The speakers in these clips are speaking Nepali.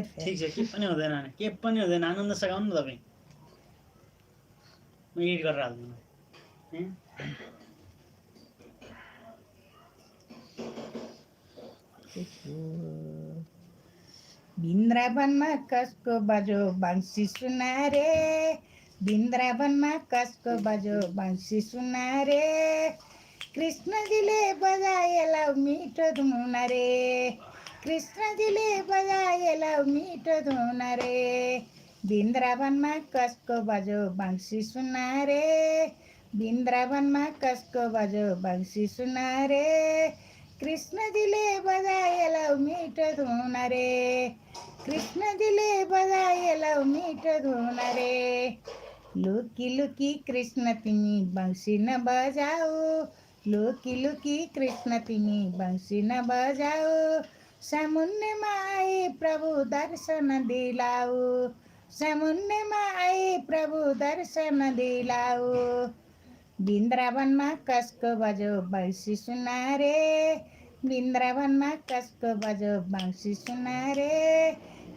ठिक छ के पनि हुँदैन नि के पनि हुँदैन आनन्द सघाउनु न तपाईँ म एडिट गरेर हाल्दिनँ वृन्दावनमा कसको बजो बंसी सुना रे वृन्दावनमा कसको बजो बंसी सुना रे कृष्णजीले बजाए लौ मिठो धुन रे कृष्णजीले बजाए लौ मिठो धुन रे वृन्दावनमा कसको बजो बंसी सुना रे वृन्दावनमा कसको बजो बंसी सुना रे कृष्णजीले बजाए लौ मिठो धुन रे कृष्णजीले बजाए लौ मिठो धुन रे लुकी लुकी कृष्ण तिमी बंसी न बजाऊ लुकी लुकी कृष्ण तिमी बंसी न बजाऊ सामुन्नेमा आए प्रभु दर्शन दिलाऊ सामुन्नेमा आए प्रभु दर्शन दिलाऊ वृन्दावनमा कसको बजो बंसी सुना रे वृन्दावनमा कसको बजो बंसी सुना रे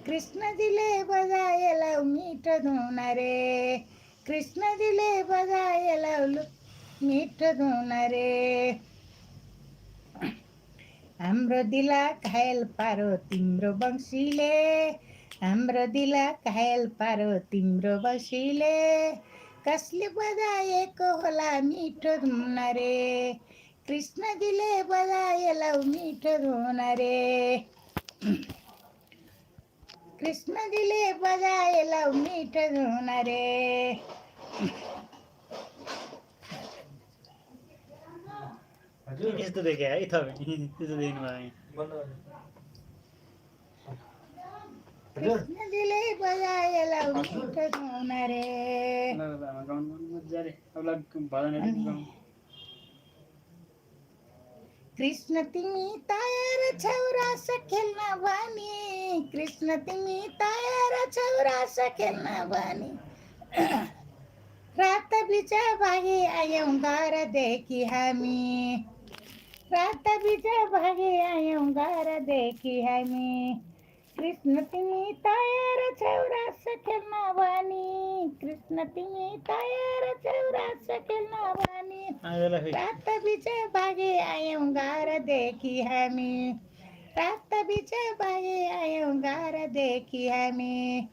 कृष्णजीले बजाए लौ मिठो धुन रे कृष्णजीले बजाए लौ मिठो धुन रे हाम्रो दिला घायल पारो तिम्रो बंसीले हाम्रो दिला घायल पारो तिम्रो बंसीले कसले बजाएको होला मिठो धुन रे कृष्णजीले बजाए लौ मिठो धुन रे कृष्णजीले बजाए लौ मिठो धुन रे यस्तो देखेँ है तपाईँ त्यस्तो देख्नु भयो कृष्णजीले बजाए लौ मिठो धुन रे कृष्ण तिमी तयार छौ रास खेल्न भनी कृष्ण तिमी तयार छौ रास खेल्न भनी रात बिच भागे आयौँ घरदेखि हामी रात बिच भागे आयौँ घरदेखि हामी कृष्ण तिमी तयार छौ रास खेल्न भनी कृष्ण तिमी तयार छौ रास खेल्न भनी रात बिच भागे आयौँ घरदेखि हामी रात बिच भागे आयौँ घरदेखि हामी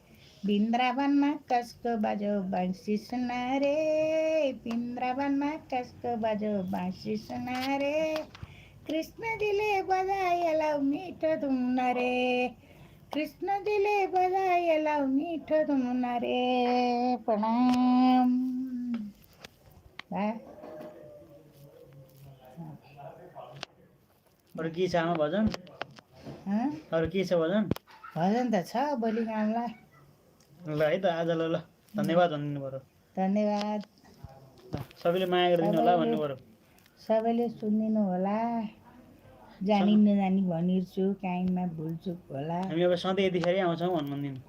वृन्दावनमा कसको बजो बंसी सुना रे वृन्दावनमा कसको बजो बंसी सुना रे कृष्णजीले बजाए लौ मिठो धुन रे कृष्णजीले बजाए लौ मिठो धुन रे प्रणाम अरू के छ आमा भजन अरू के छ भजन भजन त छ भोलि गाउँला ल है त आज ल धन्यवाद भनिदिनु पर्यो धन्यवाद सबैले माया गरिदिनु होला भन्नु पर्यो सबैले सुनिदिनु होला जानी नजानी भनिर्छु काहीँमा भुलचुक होला हामी अब सधैँ यतिखेरै आउँछौँ भन्दिनु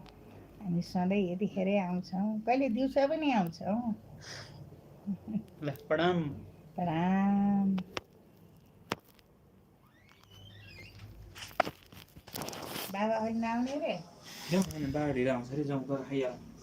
हामी सधैँ यतिखेरै आउँछौँ कहिले दिउँसो पनि आउँछौँ ल प्रणाम प्रणाम बाबा अहिले नआउने रे जाउँ बाबा ढिलो आउँछ अरे जाउँ खाइहालौँ